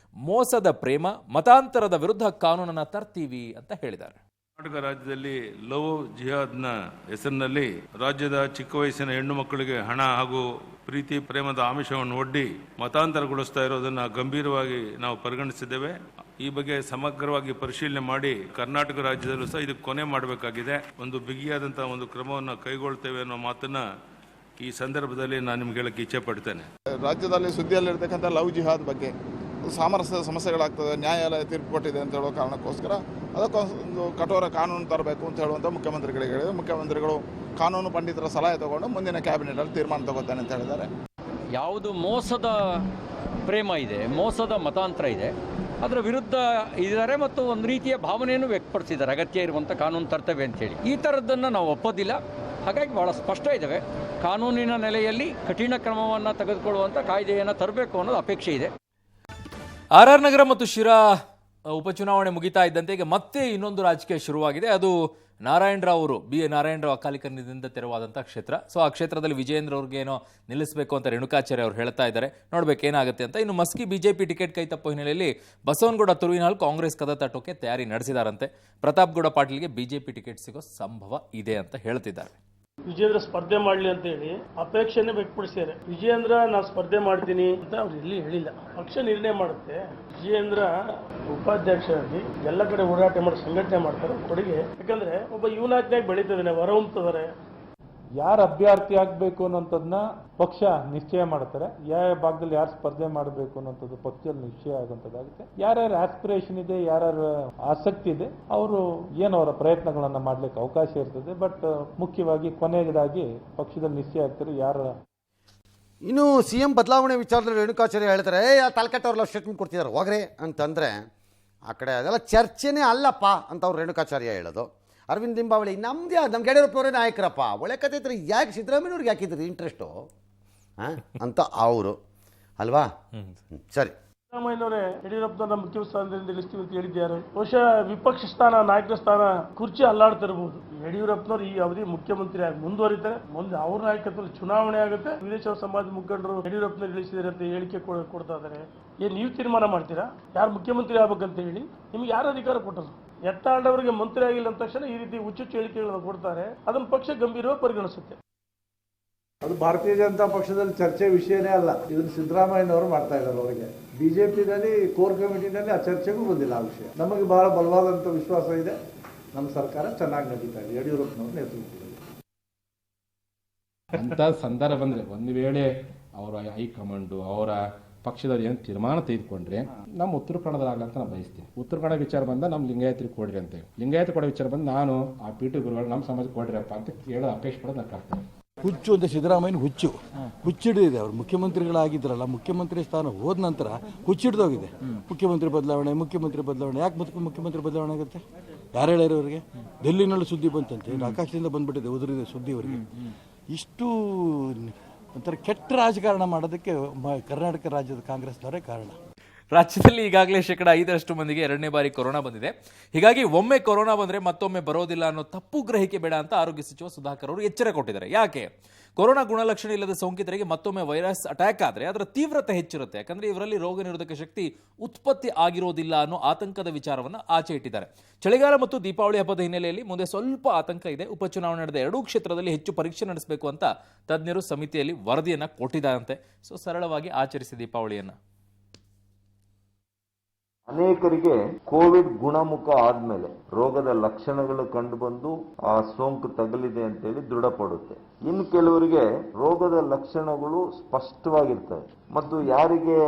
ಮೋಸದ ಪ್ರೇಮ, ಮತಾಂತರದ ವಿರುದ್ಧ ಕಾನೂನನ್ನ ತರ್ತೀವಿ ಅಂತ ಹೇಳಿದ್ದಾರೆ. ಕರ್ನಾಟಕ ರಾಜ್ಯದಲ್ಲಿ ಲವ್ ಜಿಹಾದ್ನ ಹೆಸರಿನಲ್ಲಿ ರಾಜ್ಯದ ಚಿಕ್ಕ ವಯಸ್ಸಿನ ಹೆಣ್ಣು ಮಕ್ಕಳಿಗೆ ಹಣ ಹಾಗೂ ಪ್ರೀತಿ ಪ್ರೇಮದ ಆಮಿಷವನ್ನು ಒಡ್ಡಿ ಮತಾಂತರಗೊಳಿಸ್ತಾ ಇರೋದನ್ನ ಗಂಭೀರವಾಗಿ ನಾವು ಪರಿಗಣಿಸಿದ್ದೇವೆ. ಈ ಬಗ್ಗೆ ಸಮಗ್ರವಾಗಿ ಪರಿಶೀಲನೆ ಮಾಡಿ ಕರ್ನಾಟಕ ರಾಜ್ಯದಲ್ಲೂ ಸಹ ಇದಕ್ಕೆ ಕೊನೆ ಮಾಡಬೇಕಾಗಿದೆ. ಒಂದು ಬಿಗಿಯಾದಂತಹ ಒಂದು ಕ್ರಮವನ್ನು ಕೈಗೊಳ್ತೇವೆ ಅನ್ನೋ ಮಾತನ್ನ ಈ ಸಂದರ್ಭದಲ್ಲಿ ನಾನು ನಿಮ್ಗೆ ಹೇಳಕ್ಕೆ ಇಚ್ಛೆ ಪಡ್ತೇನೆ. ರಾಜ್ಯದಲ್ಲಿ ಸುದ್ದಿಯಲ್ಲಿರ್ತಕ್ಕಂಥ ಲವ್ ಜಿಹಾದ್ ಬಗ್ಗೆ ಸಾಮರಸ್ಯದ ಸಮಸ್ಯೆಗಳಾಗ್ತದೆ, ನ್ಯಾಯಾಲಯ ತೀರ್ಪು ಕೊಟ್ಟಿದೆ ಅಂತ ಹೇಳೋ ಕಾರಣಕ್ಕೋಸ್ಕರ ಅದಕ್ಕೊಂದು ಕಠೋರ ಕಾನೂನು ತರಬೇಕು ಅಂತ ಹೇಳುವಂಥ ಮುಖ್ಯಮಂತ್ರಿಗಳಿಗೆ ಹೇಳಿದೆ. ಮುಖ್ಯಮಂತ್ರಿಗಳು ಕಾನೂನು ಪಂಡಿತರ ಸಲಹೆ ತಗೊಂಡು ಮುಂದಿನ ಕ್ಯಾಬಿನೆಟಲ್ಲಿ ತೀರ್ಮಾನ ತಗೋತಾನೆ ಅಂತ ಹೇಳಿದ್ದಾರೆ. ಯಾವುದು ಮೋಸದ ಪ್ರೇಮ ಇದೆ, ಮೋಸದ ಮತಾಂತರ ಇದೆ, ಅದರ ವಿರುದ್ಧ ಇದ್ದಾರೆ ಮತ್ತು ಒಂದು ರೀತಿಯ ಭಾವನೆಯನ್ನು ವ್ಯಕ್ತಪಡಿಸಿದ್ದಾರೆ. ಅಗತ್ಯ ಇರುವಂಥ ಕಾನೂನು ತರ್ತೇವೆ ಅಂತೇಳಿ ಈ ಥರದ್ದನ್ನು ನಾವು ಒಪ್ಪೋದಿಲ್ಲ. ಹಾಗಾಗಿ ಭಾಳ ಸ್ಪಷ್ಟ ಇದ್ದಾವೆ. ಕಾನೂನಿನ ನೆಲೆಯಲ್ಲಿ ಕಠಿಣ ಕ್ರಮವನ್ನು ತೆಗೆದುಕೊಳ್ಳುವಂಥ ಕಾಯ್ದೆಯನ್ನು ತರಬೇಕು ಅನ್ನೋದು ಅಪೇಕ್ಷೆ ಇದೆ. RR ನಗರ ಮತ್ತು ಶಿರಾ ಉಪಚುನಾವಣೆ ಮುಗಿತಾ ಇದ್ದಂತೆ ಈಗ ಮತ್ತೆ ಇನ್ನೊಂದು ರಾಜಕೀಯ ಶುರುವಾಗಿದೆ. ಅದು ನಾರಾಯಣರಾವ್ ಅವರು, ನಾರಾಯಣರಾವ್ ಅಕಾಲಿಕ ನಿಧನದಿಂದ ತೆರವಾದಂಥ ಕ್ಷೇತ್ರ. ಸೊ ಆ ಕ್ಷೇತ್ರದಲ್ಲಿ ವಿಜಯೇಂದ್ರ ಅವ್ರಿಗೆ ಏನೋ ನಿಲ್ಲಿಸಬೇಕು ಅಂತ ರೇಣುಕಾಚಾರ್ಯ ಅವರು ಹೇಳ್ತಾ ಇದ್ದಾರೆ. ನೋಡ್ಬೇಕೇನಾಗುತ್ತೆ ಅಂತ. ಇನ್ನು ಮಸ್ಕಿ ಬಿಜೆಪಿ ಟಿಕೆಟ್ ಕೈ ತಪ್ಪೋ ಹಿನ್ನೆಲೆಯಲ್ಲಿ ಬಸವನಗೌಡ ತುರುವಿನಹಾಲ್ ಕಾಂಗ್ರೆಸ್ ಕದ ತಟ್ಟೋಕೆ ತಯಾರಿ ನಡೆಸಿದಾರಂತೆ. ಪ್ರತಾಪ್ ಗೌಡ ಪಾಟೀಲ್ಗೆ ಬಿಜೆಪಿ ಟಿಕೆಟ್ ಸಿಗೋ ಸಂಭವ ಇದೆ ಅಂತ ಹೇಳ್ತಿದ್ದಾರೆ. ವಿಜೇಂದ್ರ ಸ್ಪರ್ಧೆ ಮಾಡಲಿ ಅಂತ ಹೇಳಿ ಅಪೇಕ್ಷೆನೆ ವ್ಯಕ್ತಪಡಿಸಿದ್ದಾರೆ. ವಿಜೇಂದ್ರ ನಾನು ಸ್ಪರ್ಧೆ ಮಾಡ್ತೀನಿ ಅಂತ ಅವ್ರು ಎಲ್ಲಿ ಹೇಳಿಲ್ಲ. ಪಕ್ಷ ನಿರ್ಣಯ ಮಾಡುತ್ತೆ. ವಿಜೇಂದ್ರ ಉಪಾಧ್ಯಕ್ಷರಾಗಿ ಎಲ್ಲ ಕಡೆ ಹೋರಾಟ ಮಾಡಿ ಸಂಘಟನೆ ಮಾಡ್ತಾರೆ ಕೊಡುಗೆ. ಯಾಕಂದ್ರೆ ಒಬ್ಬ ಯುವನಾಯಕನಾಗಿ ಬೆಳೀತಿದ್ದಾನೆ, ಹೊರಹೊಮ್ಮುತ್ತಿದ್ದಾರೆ. ಯಾರು ಅಭ್ಯರ್ಥಿ ಆಗಬೇಕು ಅನ್ನೋಂಥದ್ದನ್ನ ಪಕ್ಷ ನಿಶ್ಚಯ ಮಾಡ್ತಾರೆ. ಯಾವ ಭಾಗದಲ್ಲಿ ಯಾರು ಸ್ಪರ್ಧೆ ಮಾಡಬೇಕು ಅನ್ನೋಂಥದ್ದು ಪಕ್ಷದಲ್ಲಿ ನಿಶ್ಚಯ ಆಗುವಂಥದ್ದಾಗುತ್ತೆ. ಯಾರ್ಯಾರ ಆಸ್ಪಿರೇಷನ್ ಇದೆ, ಯಾರ್ಯಾರ ಆಸಕ್ತಿ ಇದೆ, ಅವರು ಏನು ಅವರ ಪ್ರಯತ್ನಗಳನ್ನ ಮಾಡ್ಲಿಕ್ಕೆ ಅವಕಾಶ ಇರ್ತದೆ. ಬಟ್ ಮುಖ್ಯವಾಗಿ ಕೊನೆಯದಾಗಿ ಪಕ್ಷದಲ್ಲಿ ನಿಶ್ಚಯ ಆಗ್ತಾರೆ ಯಾರ. ಇನ್ನು CM ಬದಲಾವಣೆ ವಿಚಾರದಲ್ಲಿ ರೇಣುಕಾಚಾರ್ಯ ಹೇಳ್ತಾರೆ ತಾಲ್ಕಟ್ಟವ್ರೆಲ್ಲ ಸ್ಟೇಟ್ಮೆಂಟ್ ಕೊಡ್ತಿದ್ದಾರೆ ಹೋಗ್ರೆ ಅಂತಂದರೆ ಆ ಕಡೆ ಅದೆಲ್ಲ ಚರ್ಚೆನೇ ಅಲ್ಲಪ್ಪ ಅಂತ ಅವ್ರು ರೇಣುಕಾಚಾರ್ಯ ಹೇಳೋದು. ಅರವಿಂದ್ ಲಿಂಬಾವಳಿ ನಮ್ದು ನಮ್ಮ ಯಡಿಯೂರಪ್ಪನವರೇ ನಾಯಕರಪ್ಪ, ಒಳ್ಳೆ ಕತೆ ಇದ್ರೆ ಯಾಕೆ ಸಿದ್ದರಾಮಯ್ಯವ್ರಿಗೆ ಹಾಕಿದ್ರಿ ಇಂಟ್ರೆಸ್ಟು ಅಂತ ಅವರು ಅಲ್ವಾ. ಸರಿ, ಸಿದ್ದರಾಮಯ್ಯನವರೇ ಯಡಿಯೂರಪ್ಪನ ಮುಖ್ಯ ಸ್ಥಾನದಿಂದ ಇಳಿಸ್ತೀವಿ ಅಂತ ಹೇಳಿದ್ದಾರೆ. ಬಹುಶಃ ವಿಪಕ್ಷ ಸ್ಥಾನ, ನಾಯಕರ ಸ್ಥಾನ, ಕುರ್ಚಿ ಅಲ್ಲಾಡ್ತಿರಬಹುದು. ಯಡಿಯೂರಪ್ಪನವರು ಈ ಅವಧಿ ಮುಖ್ಯಮಂತ್ರಿ ಆಗಿ ಮುಂದುವರಿತಾರೆ. ಮುಂದೆ ಅವ್ರ ನಾಯಕತ್ವದಲ್ಲಿ ಚುನಾವಣೆ ಆಗುತ್ತೆ. ವೀರಶೈವ ಸಮಾಜ ಮುಖಂಡರು ಯಡಿಯೂರಪ್ಪನ ಇಳಿಸಿದ್ದಾರೆ ಅಂತ ಹೇಳಿಕೆ ಕೊಡ್ತಾ ಇದ್ದಾರೆ. ಏನ್ ನೀವು ತೀರ್ಮಾನ ಮಾಡ್ತೀರಾ ಯಾರು ಮುಖ್ಯಮಂತ್ರಿ ಆಗ್ಬೇಕಂತ ಹೇಳಿ? ನಿಮ್ಗೆ ಯಾರು ಅಧಿಕಾರ ಕೊಟ್ಟರು? ಯತ್ನಾಳ್ ಮಂತ್ರಿ ಆಗಿಲ್ಲ ಅಂದ ತಕ್ಷಣ ಈ ರೀತಿ ಹುಚ್ಚುಚ್ಚು ಹೇಳಿಕೆಗಳನ್ನು ಕೊಡ್ತಾರೆ. ಅದನ್ನು ಪಕ್ಷ ಗಂಭೀರವಾಗಿ ಪರಿಗಣಿಸುತ್ತೆ. ಅದು ಭಾರತೀಯ ಜನತಾ ಪಕ್ಷದಲ್ಲಿ ಚರ್ಚೆ ವಿಷಯನೇ ಅಲ್ಲ. ಇದನ್ನು ಸಿದ್ದರಾಮಯ್ಯನವರು ಮಾಡ್ತಾ ಇದ್ದಾರೆ. ಅವರಿಗೆ ಬಿಜೆಪಿನಲ್ಲಿ ಕೋರ್ ಕಮಿಟಿನಲ್ಲಿ ಆ ಚರ್ಚೆಗೂ ಬಂದಿಲ್ಲ ಆ ವಿಷಯ. ನಮಗೆ ಬಹಳ ಬಲವಾದಂಥ ವಿಶ್ವಾಸ ಇದೆ. ನಮ್ಮ ಸರ್ಕಾರ ಚೆನ್ನಾಗಿ ನಡೀತಾ ಇದೆ ಯಡಿಯೂರಪ್ಪನವ್ರ ನೇತೃತ್ವದಲ್ಲಿ. ಅಂತ ಸಂದರ್ಭ ಬಂದರೆ ಒಂದು ವೇಳೆ ಅವರ ಹೈಕಮಾಂಡು ಅವರ ಪಕ್ಷದಲ್ಲಿ ಏನು ತೀರ್ಮಾನ ತೆಗೆದುಕೊಂಡ್ರೆ ನಮ್ಮ ಉತ್ತರ ಕನ್ನಡದಾಗಲ್ಲ ಅಂತ ನಾನು ಬಯಸ್ತೀನಿ. ಉತ್ತರ ಕನ್ನಡ ವಿಚಾರ ಬಂದ ನಮ್ಮ ಲಿಂಗಾಯತರಿಗೆ ಕೊಡ್ರಿ ಅಂತ, ಲಿಂಗಾಯತ ಕೊಡೋ ವಿಚಾರ ಬಂದು ನಾನು ಆ ಪೀಠ ಗುರುಗಳು ನಮ್ಮ ಸಮಾಜಕ್ಕೆ ಕೊಡ್ರಿಯಪ್ಪ ಅಂತ ಕೇಳೋ ಅಪೇಕ್ಷೆ ಪಡೋದು ನಾನು ಕರ್ತೇನೆ. ಹುಚ್ಚು ಅಂತ ಸಿದ್ದರಾಮಯ್ಯನ ಹುಚ್ಚಿಡಿದೆ. ಅವರು ಮುಖ್ಯಮಂತ್ರಿಗಳಾಗಿದ್ರಲ್ಲ, ಮುಖ್ಯಮಂತ್ರಿ ಸ್ಥಾನ ಹೋದ ನಂತರ ಹುಚ್ಚಿಡ್ದೋಗಿದೆ. ಮುಖ್ಯಮಂತ್ರಿ ಬದಲಾವಣೆ ಯಾಕೆ ಮುಖ್ಯಮಂತ್ರಿ ಬದಲಾವಣೆ ಆಗುತ್ತೆ? ಯಾರು ಹೇಳ್ಯಾರ ಅವರಿಗೆ? ಡೆಲ್ಲಿನಲ್ಲಿ ಸುದ್ದಿ ಬಂತಂತೆ, ಆಕಾಶದಿಂದ ಬಂದ್ಬಿಟ್ಟಿದೆ ಉದುರಿದೆ ಸುದ್ದಿ ಅವರಿಗೆ. ಇಷ್ಟು ಒಂಥರ ಕೆಟ್ಟ ರಾಜಕಾರಣ ಮಾಡೋದಕ್ಕೆ ಕರ್ನಾಟಕ ರಾಜ್ಯದ ಕಾಂಗ್ರೆಸ್ನವರೇ ಕಾರಣ. ರಾಜ್ಯದಲ್ಲಿ ಈಗಾಗಲೇ 5% ಮಂದಿಗೆ 2ನೇ ಬಾರಿ ಕೊರೋನಾ ಬಂದಿದೆ. ಹೀಗಾಗಿ ಒಮ್ಮೆ ಕೊರೋನಾ ಬಂದರೆ ಮತ್ತೊಮ್ಮೆ ಬರೋದಿಲ್ಲ ಅನ್ನೋ ತಪ್ಪು ಗ್ರಹಿಕೆ ಬೇಡ ಅಂತ ಆರೋಗ್ಯ ಸಚಿವ ಸುಧಾಕರ್ ಅವರು ಎಚ್ಚರ ಕೊಟ್ಟಿದ್ದಾರೆ. ಯಾಕೆ? ಕೊರೋನಾ ಗುಣಲಕ್ಷಣ ಇಲ್ಲದ ಸೋಂಕಿತರಿಗೆ ಮತ್ತೊಮ್ಮೆ ವೈರಸ್ ಅಟ್ಯಾಕ್ ಆದರೆ ಅದರ ತೀವ್ರತೆ ಹೆಚ್ಚಿರುತ್ತೆ. ಯಾಕಂದ್ರೆ ಇವರಲ್ಲಿ ರೋಗ ನಿರೋಧಕ ಶಕ್ತಿ ಉತ್ಪತ್ತಿ ಆಗಿರೋದಿಲ್ಲ ಅನ್ನೋ ಆತಂಕದ ವಿಚಾರವನ್ನು ಆಚೆ ಇಟ್ಟಿದ್ದಾರೆ. ಚಳಿಗಾಲ ಮತ್ತು ದೀಪಾವಳಿ ಹಬ್ಬದ ಹಿನ್ನೆಲೆಯಲ್ಲಿ ಮುಂದೆ ಸ್ವಲ್ಪ ಆತಂಕ ಇದೆ. ಉಪಚುನಾವಣೆ ನಡೆದ 2 ಕ್ಷೇತ್ರದಲ್ಲಿ ಹೆಚ್ಚು ಪರೀಕ್ಷೆ ನಡೆಸಬೇಕು ಅಂತ ತಜ್ಞರು ಸಮಿತಿಯಲ್ಲಿ ವರದಿಯನ್ನ ಕೊಟ್ಟಿದ್ದಾರಂತೆ. ಸೊ ಸರಳವಾಗಿ ಆಚರಿಸಿ ದೀಪಾವಳಿಯನ್ನ. ಅನೇಕರಿಗೆ ಕೋವಿಡ್ ಗುಣಮುಖ ಆದ್ಮೇಲೆ ರೋಗದ ಲಕ್ಷಣಗಳು ಕಂಡುಬಂದು ಆ ಸೋಂಕು ತಗಲಿದೆ ಅಂತೇಳಿ ದೃಢಪಡುತ್ತೆ. ಇನ್ನು ಕೆಲವರಿಗೆ ರೋಗದ ಲಕ್ಷಣಗಳು ಸ್ಪಷ್ಟವಾಗಿರ್ತವೆ ಮತ್ತು ಯಾರಿಗೆ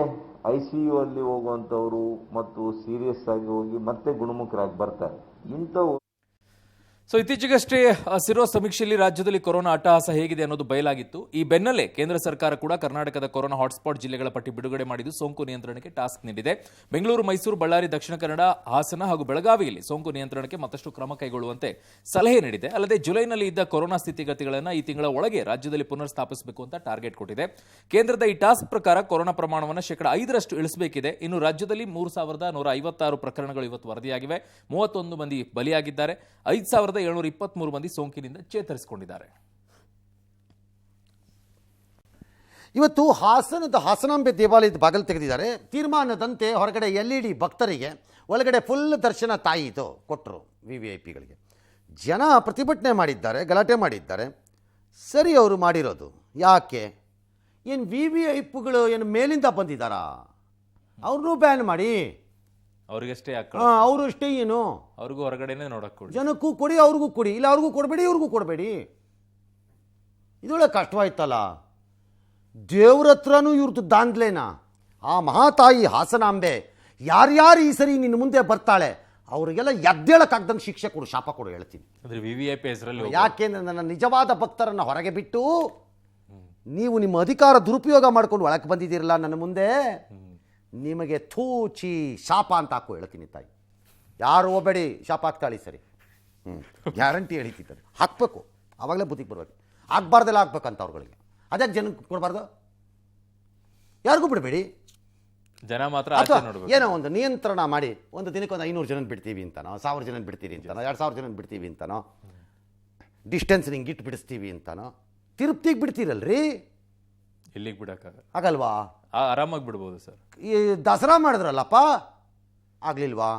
ICU ಅಲ್ಲಿ ಹೋಗುವಂತವರು ಮತ್ತು ಸೀರಿಯಸ್ ಆಗಿ ಹೋಗಿ ಮತ್ತೆ ಗುಣಮುಖರಾಗಿ ಬರ್ತಾರೆ. ಇಂಥವು ಇತ್ತೀಚೆಗಷ್ಟೇ ಸಿರೋ ಸಮೀಕ್ಷೆಯಲ್ಲಿ ರಾಜ್ಯದಲ್ಲಿ ಕೊರೋನಾ ಅಟ್ಟಹಾಸ ಹೇಗಿದೆ ಅನ್ನೋದು ಬಯಲಾಗಿತ್ತು. ಈ ಬೆನ್ನಲ್ಲೇ ಕೇಂದ್ರ ಸರ್ಕಾರ ಕೂಡ ಕರ್ನಾಟಕದ ಕೊರೋನಾ ಹಾಟ್ಸ್ಪಾಟ್ ಜಿಲ್ಲೆಗಳ ಪಟ್ಟಿ ಬಿಡುಗಡೆ ಮಾಡಿದ್ದು ಸೋಂಕು ನಿಯಂತ್ರಣಕ್ಕೆ ಟಾಸ್ಕ್ ನೀಡಿದೆ. ಬೆಂಗಳೂರು, ಮೈಸೂರು, ಬಳ್ಳಾರಿ, ದಕ್ಷಿಣ ಕನ್ನಡ, ಹಾಸನ ಹಾಗೂ ಬೆಳಗಾವಿಯಲ್ಲಿ ಸೋಂಕು ನಿಯಂತ್ರಣಕ್ಕೆ ಮತ್ತಷ್ಟು ಕ್ರಮ ಕೈಗೊಳ್ಳುವಂತೆ ಸಲಹೆ ನೀಡಿದೆ. ಅಲ್ಲದೆ ಜುಲೈನಲ್ಲಿ ಇದ್ದ ಕೊರೋನಾ ಸ್ಥಿತಿಗತಿಗಳನ್ನು ಈ ತಿಂಗಳ ಒಳಗೆ ರಾಜ್ಯದಲ್ಲಿ ಪುನರ್ ಸ್ಥಾಪಿಸಬೇಕು ಅಂತ ಟಾರ್ಗೆಟ್ ಕೊಟ್ಟಿದೆ. ಕೇಂದ್ರದ ಈ ಟಾಸ್ಕ್ ಪ್ರಕಾರ ಕೊರೋನಾ ಪ್ರಮಾಣವನ್ನು 5% ಇಳಿಸಬೇಕಿದೆ. ಇನ್ನು ರಾಜ್ಯದಲ್ಲಿ 3,156 ಪ್ರಕರಣಗಳು ಇವತ್ತು ವರದಿಯಾಗಿವೆ. 31 ಮಂದಿ ಬಲಿಯಾಗಿದ್ದಾರೆ. 5,723 ಮಂದಿ ಸೋಂಕಿನಿಂದ ಚೇತರಿಸಿಕೊಂಡಿದ್ದಾರೆ. ಇವತ್ತು ಹಾಸನದ ಹಾಸನಾಂಬೆ ದೇವಾಲಯದ ಬಾಗಿಲು ತೆಗೆದಿದ್ದಾರೆ. ತೀರ್ಮಾನದಂತೆ ಹೊರಗಡೆ LED ಭಕ್ತರಿಗೆ, ಒಳಗಡೆ ಫುಲ್ ದರ್ಶನ ತಾಯಿದು ಕೊಟ್ಟರು VVIPಗಳಿಗೆ. ಜನ ಪ್ರತಿಭಟನೆ ಮಾಡಿದ್ದಾರೆ, ಗಲಾಟೆ ಮಾಡಿದ್ದಾರೆ. ಸರಿ ಅವರು ಮಾಡಿರೋದು. ಯಾಕೆ? ಏನು VVIPಗಳು ಏನು ಮೇಲಿಂದ ಬಂದಿದ್ದಾರಾ? ಅವ್ರನ್ನೂ ಬ್ಯಾನ್ ಮಾಡಿ, ಅವರಿಗಷ್ಟೇ ಅವರು ಅಷ್ಟೇ ಏನು ಅವ್ರಿಗೂ ಹೊರಗಡೆನೆ ನೋಡಕ್ ಕೊಡಿ, ಜನಕ್ಕೂ ಕೊಡಿ, ಅವ್ರಿಗೂ ಕೊಡಿ, ಇಲ್ಲ ಅವ್ರಿಗೂ ಕೊಡಬೇಡಿ, ಇವ್ರಿಗೂ ಕೊಡಬೇಡಿ. ಇದೊಳ್ಳೆ ಕಷ್ಟವಾಯ್ತಲ್ಲ. ದೇವ್ರ ಹತ್ರನೂ ಇವ್ರದ್ದು ದಾಂದ್ಲೇನಾ? ಆ ಮಹಾತಾಯಿ ಹಾಸನಾಂಬೆ ಯಾರ್ಯಾರು ಈ ಸರಿ ನಿನ್ನ ಮುಂದೆ ಬರ್ತಾಳೆ ಅವರಿಗೆಲ್ಲ ಎದ್ದೇಳಕ್ಕಾಗ್ದಂಗೆ ಶಿಕ್ಷೆ ಕೊಡು, ಶಾಪ ಕೊಡು ಹೇಳ್ತೀನಿ. VVIP ಹೆಸರಲ್ಲಿ. ಯಾಕೆಂದ್ರೆ ನನ್ನ ನಿಜವಾದ ಭಕ್ತರನ್ನು ಹೊರಗೆ ಬಿಟ್ಟು ನೀವು ನಿಮ್ಮ ಅಧಿಕಾರ ದುರುಪಯೋಗ ಮಾಡ್ಕೊಂಡು ಒಳಕ್ಕೆ ಬಂದಿದ್ದೀರಲ್ಲ ನನ್ನ ಮುಂದೆ, ನಿಮಗೆ ಥೂಚಿ ಶಾಪ ಅಂತ ಹಾಕು ಹೇಳ್ತೀನಿ ತಾಯಿ. ಯಾರು ಹೋಗಬೇಡಿ, ಶಾಪ ಹಾಕ್ತಾಳಿ ಸರಿ. ಗ್ಯಾರಂಟಿ ಹೇಳಿದ್ದಾರೆ, ಹಾಕಬೇಕು. ಆವಾಗಲೇ ಬುದ್ಧಿಗೆ ಬರ್ಬೇಕು. ಆಗಬಾರ್ದೆಲ್ಲ ಆಗ್ಬೇಕಂತ ಅವ್ರುಗಳಿಗೆ. ಅದ್ಯಾಕೆ ಜನಕ್ಕೆ ಕೊಡಬಾರ್ದು? ಯಾರಿಗೂ ಬಿಡಬೇಡಿ. ಜನ ಮಾತ್ರ ಏನೋ ಒಂದು ನಿಯಂತ್ರಣ ಮಾಡಿ, ಒಂದು ದಿನಕ್ಕೆ ಒಂದು 500 ಜನ ಬಿಡ್ತೀವಿ ಅಂತನೋ, 1000 ಜನ ಬಿಡ್ತೀವಿ ಅಂತನೋ, 2000 ಜನ ಬಿಡ್ತೀವಿ ಅಂತನೋ, ಡಿಸ್ಟೆನ್ಸ್ ನಿಂಗೆ ಇಟ್ಟು ಬಿಡಿಸ್ತೀವಿ ಅಂತನೋ, ತಿರುಪ್ತಿಗೆ ಬಿಡ್ತೀರಲ್ರಿ, ಇಲ್ಲಿಗೆ ಬಿಡಕ್ಕಾಗಲ್ಲ. ಆಗಲ್ವಾ? ಆರಾಮಾಗಿ ಬಿಡ್ಬೋದು ಸರ್. ಈ ದಸರಾ ಮಾಡಿದ್ರಲ್ಲಪ್ಪ, ಆಗಲಿಲ್ವಾ?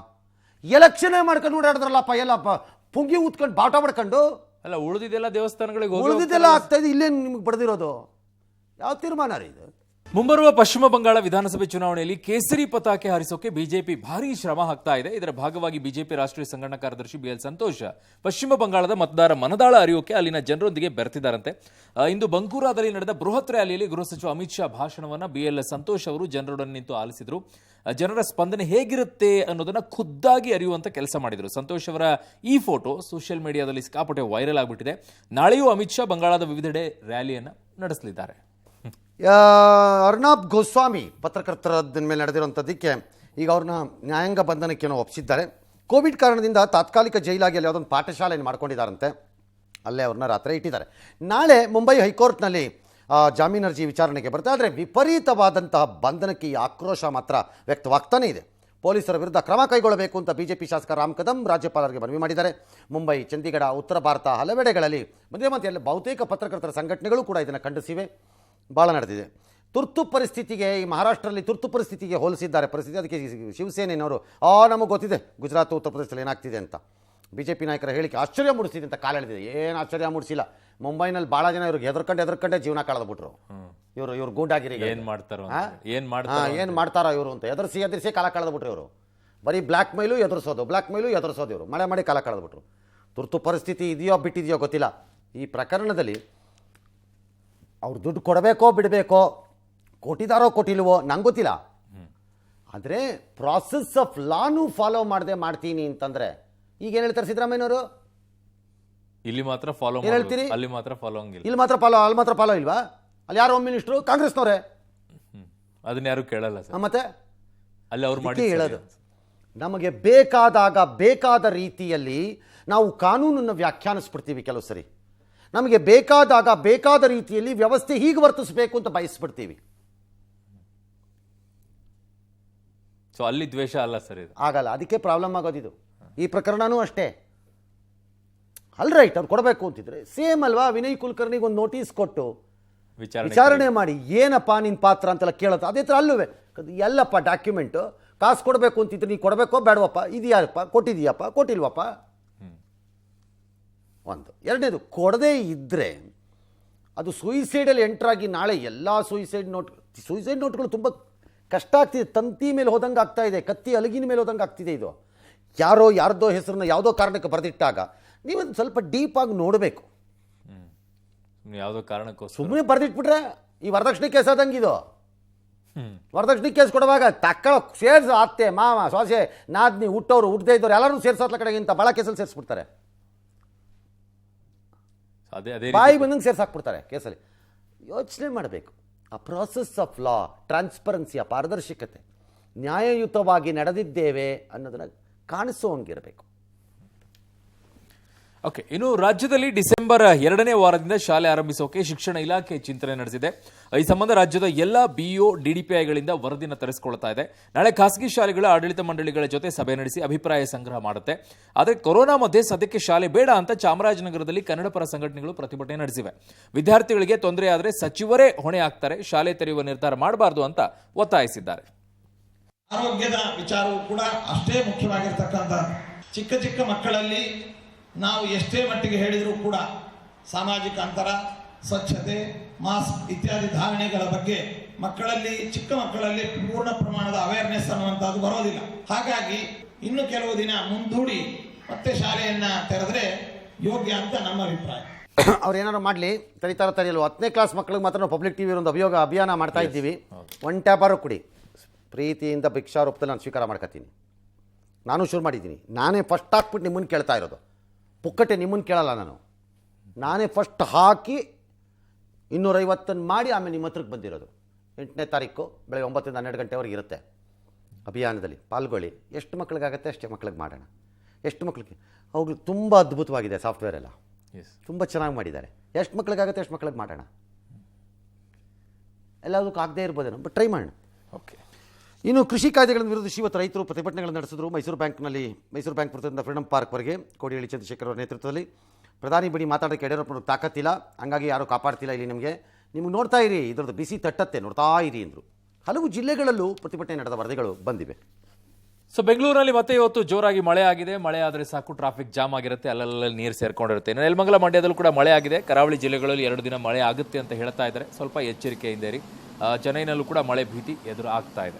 ಎಲೆಕ್ಷನ್ನೇ ಮಾಡ್ಕೊಂಡು ಓಡಾಡಿದ್ರಲ್ಲಪ್ಪ, ಎಲ್ಲಪ್ಪ ಪುಂಗಿ ಊದ್ಕೊಂಡು ಬಾಟ ಮಾಡ್ಕೊಂಡು ಅಲ್ಲ ಉಳಿದಿದ್ದೆಲ್ಲ ದೇವಸ್ಥಾನಗಳಿಗೆ ಉಳಿದಿದ್ದೆಲ್ಲ ಆಗ್ತಾ ಇದೆ, ಇಲ್ಲೇ ನಿಮ್ಗೆ ಬಡ್ದಿರೋದು ಯಾವ ತೀರ್ಮಾನ ರೀ ಇದು? ಮುಂಬರುವ ಪಶ್ಚಿಮ ಬಂಗಾಳ ವಿಧಾನಸಭೆ ಚುನಾವಣೆಯಲ್ಲಿ ಕೇಸರಿ ಪತಾಕೆ ಹಾರಿಸೋಕೆ ಬಿಜೆಪಿ ಭಾರೀ ಶ್ರಮ ಹಾಕ್ತಾ ಇದೆ. ಇದರ ಭಾಗವಾಗಿ ಬಿಜೆಪಿ ರಾಷ್ಟ್ರೀಯ ಸಂಘಟನಾ ಕಾರ್ಯದರ್ಶಿ BL ಸಂತೋಷ್ ಪಶ್ಚಿಮ ಬಂಗಾಳದ ಮತದಾರ ಮನದಾಳ ಅರಿಯೋಕೆ ಅಲ್ಲಿನ ಜನರೊಂದಿಗೆ ಬೆರೆತಿದ್ದಾರಂತೆ. ಇಂದು ಬಂಕೂರಾದಲ್ಲಿ ನಡೆದ ಬೃಹತ್ ರ್ಯಾಲಿಯಲ್ಲಿ ಗೃಹ ಸಚಿವ ಅಮಿತ್ ಶಾ ಭಾಷಣವನ್ನು BL ಸಂತೋಷ್ ಅವರು ಜನರೊಡನೆ ನಿಂತು ಆಲಿಸಿದರು. ಜನರ ಸ್ಪಂದನೆ ಹೇಗಿರುತ್ತೆ ಅನ್ನೋದನ್ನ ಖುದ್ದಾಗಿ ಅರಿಯುವಂತ ಕೆಲಸ ಮಾಡಿದರು. ಸಂತೋಷ್ ಅವರ ಈ ಫೋಟೋ ಸೋಷಿಯಲ್ ಮೀಡಿಯಾದಲ್ಲಿ ಸಿಕ್ಕಾಪಟ್ಟೆ ವೈರಲ್ ಆಗಿಬಿಟ್ಟಿದೆ. ನಾಳೆಯೂ ಅಮಿತ್ ಶಾ ಬಂಗಾಳದ ವಿವಿಧೆಡೆ ರ್ಯಾಲಿಯನ್ನು ನಡೆಸಲಿದ್ದಾರೆ. ಅರ್ನಾಬ್ ಗೋಸ್ವಾಮಿ ಪತ್ರಕರ್ತರ ಮೇಲೆ ನಡೆದಿರುವಂಥದ್ದಕ್ಕೆ ಈಗ ಅವ್ರನ್ನ ನ್ಯಾಯಾಂಗ ಬಂಧನಕ್ಕೇನೋ ಒಪ್ಪಿಸಿದ್ದಾರೆ. ಕೋವಿಡ್ ಕಾರಣದಿಂದ ತಾತ್ಕಾಲಿಕ ಜೈಲಾಗಿ ಅಲ್ಲಿ ಯಾವುದೊಂದು ಪಾಠಶಾಲೆಯನ್ನು ಮಾಡ್ಕೊಂಡಿದ್ದಾರಂತೆ, ಅಲ್ಲೇ ಅವ್ರನ್ನ ರಾತ್ರಿ ಇಟ್ಟಿದ್ದಾರೆ. ನಾಳೆ ಮುಂಬೈ ಹೈಕೋರ್ಟ್ನಲ್ಲಿ ಜಾಮೀನು ಅರ್ಜಿ ವಿಚಾರಣೆಗೆ ಬರುತ್ತೆ. ಆದರೆ ವಿಪರೀತವಾದಂತಹ ಬಂಧನಕ್ಕೆ ಈ ಆಕ್ರೋಶ ಮಾತ್ರ ವ್ಯಕ್ತವಾಗ್ತಾನೇ ಇದೆ. ಪೊಲೀಸರ ವಿರುದ್ಧ ಕ್ರಮ ಕೈಗೊಳ್ಳಬೇಕು ಅಂತ ಬಿಜೆಪಿ ಶಾಸಕ ರಾಮ್ ಕದಂ ರಾಜ್ಯಪಾಲರಿಗೆ ಮನವಿ ಮಾಡಿದ್ದಾರೆ. ಮುಂಬೈ, ಚಂಡೀಗಢ, ಉತ್ತರ ಭಾರತ ಹಲವೆಡೆಗಳಲ್ಲಿ ಮತ್ತೆ ಎಲ್ಲ ಬಹುತೇಕ ಪತ್ರಕರ್ತರ ಸಂಘಟನೆಗಳು ಕೂಡ ಇದನ್ನು ಖಂಡಿಸಿವೆ. ಭಾಳ ನಡೆದಿದೆ. ತುರ್ತು ಪರಿಸ್ಥಿತಿಗೆ ಈ ಮಹಾರಾಷ್ಟ್ರದಲ್ಲಿ ತುರ್ತು ಪರಿಸ್ಥಿತಿಗೆ ಹೋಲಿಸಿದ್ದಾರೆ ಪರಿಸ್ಥಿತಿ. ಅದಕ್ಕೆ ಶಿವಸೇನೆಯವರು ನಮಗೆ ಗೊತ್ತಿದೆ ಗುಜರಾತ್, ಉತ್ತರ ಪ್ರದೇಶದಲ್ಲಿ ಏನಾಗ್ತಿದೆ ಅಂತ. ಬಿಜೆಪಿ ನಾಯಕರ ಹೇಳಿಕೆ ಆಶ್ಚರ್ಯ ಮೂಡಿಸಿದೆ ಅಂತ ಕಾಲೆಳೆದಿದೆ. ಏನು ಆಶ್ಚರ್ಯ ಮೂಡಿಸಿಲ್ಲ. ಮುಂಬೈನಲ್ಲಿ ಭಾಳ ಜನ ಇವ್ರಿಗೆ ಹೆದರ್ಕೊಂಡೇ ಜೀವನ ಕಳೆದ್ಬಿಟ್ರು. ಇವ್ರು ಗೂಂಡಾಗಿರಿ ಏನು ಮಾಡ್ತಾರೋ ಇವರು ಅಂತ ಎದುರಿಸಿ ಕಾಲ ಕಳೆದ್ಬಿಟ್ರು. ಇವರು ಬರೀ ಬ್ಲ್ಯಾಕ್ ಮೇಲೂ ಎದುರಿಸೋದು ಇವರು ಮಾಡಿ ಕಾಲ ಕಳೆದ್ಬಿಟ್ರು. ತುರ್ತು ಪರಿಸ್ಥಿತಿ ಇದೆಯೋ ಬಿಟ್ಟಿದೆಯೋ ಗೊತ್ತಿಲ್ಲ. ಈ ಪ್ರಕರಣದಲ್ಲಿ ಅವ್ರು ದುಡ್ಡು ಕೊಡಬೇಕೋ ಬಿಡಬೇಕೋ, ಕೊಟ್ಟಿದ್ದಾರೋ ಕೊಟ್ಟಿಲ್ವೋ ನಂಗೆ ಗೊತ್ತಿಲ್ಲ. ಆದರೆ ಪ್ರಾಸೆಸ್ ಆಫ್ ಲಾನು ಫಾಲೋ ಮಾಡದೆ ಮಾಡ್ತೀನಿ ಅಂತಂದರೆ ಈಗ ಏನು ಹೇಳ್ತಾರೆ ಸಿದ್ದರಾಮಯ್ಯನವರು? ಇಲ್ಲಿ ಮಾತ್ರ ಫಾಲೋ ಹೇಳ್ತೀರಿ, ಅಲ್ಲಿ ಮಾತ್ರ ಫಾಲೋ ಹಂಗಿಲ್ಲ, ಅಲ್ಲಿ ಮಾತ್ರ ಫಾಲೋ ಇಲ್ವಾ? ಅಲ್ಲಿ ಯಾರು ಹೋಮ್ ಮಿನಿಸ್ಟ್ರು? ಕಾಂಗ್ರೆಸ್ನವರೇ. ಅದನ್ನ ಯಾರು ಕೇಳಲ್ಲ ಸರ್. ಮತ್ತೆ ಅಲ್ಲಿ ಅವ್ರು ಮಾಡಿ ಹೇಳೋದು ನಮಗೆ ಬೇಕಾದಾಗ ಬೇಕಾದ ರೀತಿಯಲ್ಲಿ ನಾವು ಕಾನೂನನ್ನು ವ್ಯಾಖ್ಯಾನಿಸ್ಬಿಡ್ತೀವಿ. ಕೆಲವು ಸರಿ ನಮಗೆ ಬೇಕಾದಾಗ ಬೇಕಾದ ರೀತಿಯಲ್ಲಿ ವ್ಯವಸ್ಥೆ ಹೀಗೆ ವರ್ತಿಸಬೇಕು ಅಂತ ಬಯಸ್ಬಿಡ್ತೀವಿ. ಸೊ ಅಲ್ಲಿ ದ್ವೇಷ ಅಲ್ಲ ಸರ್, ಇದು ಆಗಲ್ಲ. ಅದಕ್ಕೆ ಪ್ರಾಬ್ಲಮ್ ಆಗೋದಿದು. ಈ ಪ್ರಕರಣನೂ ಅಷ್ಟೇ. ಅಲ್ ರೈಟ್, ಅವ್ರು ಕೊಡಬೇಕು ಅಂತಿದ್ರೆ ಸೇಮ್ ಅಲ್ವಾ? ವಿನಯ್ ಕುಲಕರ್ಣಿಗೆ ಒಂದು ನೋಟಿಸ್ ಕೊಟ್ಟು ವಿಚಾರಣೆ ಮಾಡಿ ಏನಪ್ಪ ನಿನ್ನ ಪಾತ್ರ ಅಂತೆಲ್ಲ ಕೇಳೋದು. ಅದೇ ಥರ ಅಲ್ಲೂ ಎಲ್ಲಪ್ಪ ಡಾಕ್ಯುಮೆಂಟು ಕಾಸು ಕೊಡಬೇಕು ಅಂತಿದ್ರೆ ನೀ ಕೊಡಬೇಕೋ ಬೇಡವಪ್ಪ, ಇದೆಯಾರಪ್ಪ, ಕೊಟ್ಟಿದೀಯಪ್ಪ, ಕೊಟ್ಟಿಲ್ವಪ್ಪ. ಒಂದು. ಎರಡನೇದು, ಕೊಡದೇ ಇದ್ದರೆ ಅದು ಸೂಯಿಸೈಡಲ್ಲಿ ಎಂಟ್ರಾಗಿ ನಾಳೆ ಎಲ್ಲ ಸೂಯಿಸೈಡ್ ನೋಟ್ಗಳು ತುಂಬ ಕಷ್ಟ ಆಗ್ತಿದೆ. ತಂತಿ ಮೇಲೆ ಹೋದಂಗೆ ಆಗ್ತಾ ಇದೆ, ಕತ್ತಿ ಅಲಗಿನ ಮೇಲೆ ಹೋದಂಗೆ ಆಗ್ತಿದೆ. ಇದು ಯಾರ್ದೋ ಹೆಸರನ್ನ ಯಾವುದೋ ಕಾರಣಕ್ಕೆ ಬರೆದಿಟ್ಟಾಗ ನೀವೊಂದು ಸ್ವಲ್ಪ ಡೀಪಾಗಿ ನೋಡಬೇಕು. ಯಾವುದೋ ಕಾರಣಕ್ಕೋಸ್ಕರ ಸುಮ್ಮನೆ ಬರೆದಿಟ್ಬಿಟ್ರೆ ಈ ವರದಕ್ಷಿಣೆ ಕೇಸ್ ಆದಂಗೆ ಇದು. ವರದಕ್ಷಿಣೆ ಕೇಸ್ ಕೊಡುವಾಗ ಸೇರಿಸ ಅತ್ತೆ, ಮಾವ, ಸೊಸೆ, ನಾದ್ನಿ, ಹುಟ್ಟೋರು, ಹುಟ್ಟದೇ ಇದ್ದವ್ರು ಎಲ್ಲರೂ ಸೇರಿಸೋತ್ಲ ಕಡೆಗಿಂತ ಭಾಳ ಕೇಸಲ್ಲಿ ಸೇರಿಸ್ಬಿಡ್ತಾರೆ. ಬಾಯಿ ಬಂದಂಗೆ ಸೇರ್ಸಾಕ್ಬಿಡ್ತಾರೆ ಕೇಸಲ್ಲಿ. ಯೋಚನೆ ಮಾಡಬೇಕು. ಆ ಪ್ರಾಸೆಸ್ ಆಫ್ ಲಾ, ಟ್ರಾನ್ಸ್ಪರೆನ್ಸಿ, ಆ ಪಾರದರ್ಶಕತೆ, ನ್ಯಾಯಯುತವಾಗಿ ನಡೆದಿದ್ದೇವೆ ಅನ್ನೋದನ್ನು ಕಾಣಿಸುವಂಗಿರಬೇಕು. ಓಕೆ, ಇನ್ನು ರಾಜ್ಯದಲ್ಲಿ ಡಿಸೆಂಬರ್ 2ನೇ ವಾರದಿಂದ ಶಾಲೆ ಆರಂಭಿಸೋಕೆ ಶಿಕ್ಷಣ ಇಲಾಖೆ ಚಿಂತನೆ ನಡೆಸಿದೆ. ಈ ಸಂಬಂಧ ರಾಜ್ಯದ ಎಲ್ಲ BO DDPIಗಳಿಂದ ವರದಿಯನ್ನು ತರಿಸಿಕೊಳ್ತಾ ಇದೆ. ನಾಳೆ ಖಾಸಗಿ ಶಾಲೆಗಳ ಆಡಳಿತ ಮಂಡಳಿಗಳ ಜೊತೆ ಸಭೆ ನಡೆಸಿ ಅಭಿಪ್ರಾಯ ಸಂಗ್ರಹ ಮಾಡುತ್ತೆ. ಆದರೆ ಕೊರೋನಾ ಮಧ್ಯೆ ಸದ್ಯಕ್ಕೆ ಶಾಲೆ ಬೇಡ ಅಂತ ಚಾಮರಾಜನಗರದಲ್ಲಿ ಕನ್ನಡ ಪರ ಸಂಘಟನೆಗಳು ಪ್ರತಿಭಟನೆ ನಡೆಸಿವೆ. ವಿದ್ಯಾರ್ಥಿಗಳಿಗೆ ತೊಂದರೆ ಆದರೆ ಸಚಿವರೇ ಹೊಣೆ ಆಗ್ತಾರೆ, ಶಾಲೆ ತೆರೆಯುವ ನಿರ್ಧಾರ ಮಾಡಬಾರದು ಅಂತ ಒತ್ತಾಯಿಸಿದ್ದಾರೆ. ಆರೋಗ್ಯದ ವಿಚಾರವೂ ಕೂಡ ಅಷ್ಟೇ ಮುಖ್ಯವಾಗಿರ್ತಕ್ಕಂಥ ಚಿಕ್ಕ ಮಕ್ಕಳಲ್ಲಿ ನಾವು ಎಷ್ಟೇ ಮಟ್ಟಿಗೆ ಹೇಳಿದರೂ ಕೂಡ ಸಾಮಾಜಿಕ ಅಂತರ, ಸ್ವಚ್ಛತೆ, ಮಾಸ್ಕ್ ಇತ್ಯಾದಿ ಧಾರಣೆಗಳ ಬಗ್ಗೆ ಚಿಕ್ಕ ಮಕ್ಕಳಲ್ಲಿ ಪೂರ್ಣ ಪ್ರಮಾಣದ ಅವೇರ್ನೆಸ್ ಅನ್ನುವಂಥದ್ದು ಬರೋದಿಲ್ಲ. ಹಾಗಾಗಿ ಇನ್ನು ಕೆಲವು ದಿನ ಮುಂದೂಡಿ ಮತ್ತೆ ಶಾಲೆಯನ್ನ ತೆರೆದ್ರೆ ಯೋಗ್ಯ ಅಂತ ನಮ್ಮ ಅಭಿಪ್ರಾಯ. ಅವ್ರು ಏನಾದ್ರು ಮಾಡಲಿ, ತೆರೀತಾರೋ 10ನೇ ಕ್ಲಾಸ್ ಮಕ್ಕಳಿಗೆ ಮಾತ್ರ ನಾವು ಪಬ್ಲಿಕ್ ಟಿವಿ ಒಂದು ಅಭಿಯಾನ ಮಾಡ್ತಾ ಇದ್ದೀವಿ. 1 ಟ್ಯಾಪಾರು ಕುಡಿ, ಪ್ರೀತಿಯಿಂದ ಭಿಕ್ಷಾರೂಪದಲ್ಲಿ ನಾನು ಸ್ವೀಕಾರ ಮಾಡ್ಕೊತೀನಿ. ನಾನು ಶುರು ಮಾಡಿದ್ದೀನಿ. ನಾನೇ ಫಸ್ಟ್ ಹಾಕ್ಬಿಟ್ಟು ನಿಮ್ಮನ್ನು ಕೇಳ್ತಾ ಇರೋದು. ಪುಕ್ಕಟೆ ನಿಮ್ಮನ್ನು ಕೇಳಲ್ಲ ನಾನು. ನಾನೇ ಫಸ್ಟ್ ಹಾಕಿ 250 ಮಾಡಿ ಆಮೇಲೆ ನಿಮ್ಮ ಹತ್ರಕ್ಕೆ ಬಂದಿರೋದು. 8ನೇ ತಾರೀಕು ಬೆಳಗ್ಗೆ 9ರಿಂದ 12 ಗಂಟೆವರೆಗೆ ಇರುತ್ತೆ. ಅಭಿಯಾನದಲ್ಲಿ ಪಾಲ್ಗೊಳ್ಳಿ. ಎಷ್ಟು ಮಕ್ಕಳಿಗಾಗತ್ತೆ ಅಷ್ಟೇ ಮಕ್ಕಳಿಗೆ ಮಾಡೋಣ. ಎಷ್ಟು ಮಕ್ಕಳಿಗೆ ಅವುಗಳಿಗೆ ತುಂಬ ಅದ್ಭುತವಾಗಿದೆ ಸಾಫ್ಟ್ವೇರ್ ಎಲ್ಲ, ತುಂಬ ಚೆನ್ನಾಗಿ ಮಾಡಿದ್ದಾರೆ. ಎಷ್ಟು ಮಕ್ಕಳಿಗಾಗುತ್ತೆ ಅಷ್ಟು ಮಕ್ಕಳಿಗೆ ಮಾಡೋಣ. ಎಲ್ಲದಕ್ಕೂ ಆಗದೇ ಇರ್ಬೋದೇನೋ, ಬಟ್ ಟ್ರೈ ಮಾಡೋಣ. ಓಕೆ. ಇನ್ನು ಕೃಷಿ ಕಾಯ್ದೆಗಳನ್ನು ವಿರೋಧಿಸಿ ಇವತ್ತು ರೈತರು ಪ್ರತಿಭಟನೆಗಳನ್ನು ನಡೆಸಿದ್ರು. ಮೈಸೂರು ಬ್ಯಾಂಕ್ ವೃತ್ತದಿಂದ ಫ್ರೀಡಂ ಪಾರ್ಕ್ವರೆಗೆ ಕೋಡಿಹಳ್ಳಿ ಚಂದ್ರಶೇಖರ್ ಅವರ ನೇತೃತ್ವದಲ್ಲಿ. ಪ್ರಧಾನಿ ಬಳಿ ಮಾತಾಡೋಕ್ಕೆ ಯಡಿಯೂರಪ್ಪನವ್ರಿಗೆ ತಾಕತ್ತಿಲ್ಲ, ಹಂಗಾಗಿ ಯಾರೂ ಕಾಪಾಡ್ತಿಲ್ಲ ಇಲ್ಲಿ. ನಿಮಗೆ ನೋಡ್ತಾ ಇರಿ, ಇದ್ರದ್ದು ಬಿಸಿ ತಟ್ಟತ್ತೆ, ನೋಡ್ತಾ ಇರಿ ಅಂದರು. ಹಲವು ಜಿಲ್ಲೆಗಳಲ್ಲೂ ಪ್ರತಿಭಟನೆ ನಡೆದ ವರದಿಗಳು ಬಂದಿವೆ. ಸೊ ಬೆಂಗಳೂರಿನಲ್ಲಿ ಮತ್ತೆ ಇವತ್ತು ಜೋರಾಗಿ ಮಳೆ ಆಗಿದೆ. ಮಳೆ ಆದರೆ ಸಾಕು ಟ್ರಾಫಿಕ್ ಜಾಮ್ ಆಗಿರುತ್ತೆ, ಅಲ್ಲಲ್ಲಿ ನೀರು ಸೇರ್ಕೊಂಡಿರುತ್ತೆ. ನೆಲಮಂಗಲ, ಮಂಡ್ಯದಲ್ಲೂ ಕೂಡ ಮಳೆ ಆಗಿದೆ. ಕರಾವಳಿ ಜಿಲ್ಲೆಗಳಲ್ಲಿ 2 ದಿನ ಮಳೆ ಆಗುತ್ತೆ ಅಂತ ಹೇಳ್ತಾ ಇದ್ದಾರೆ. ಸ್ವಲ್ಪ ಎಚ್ಚರಿಕೆಯಿಂದ ಇರಿ. ಚೆನ್ನೈನಲ್ಲೂ ಕೂಡ ಮಳೆ ಭೀತಿ ಎದುರು ಆಗ್ತಾ ಇದೆ.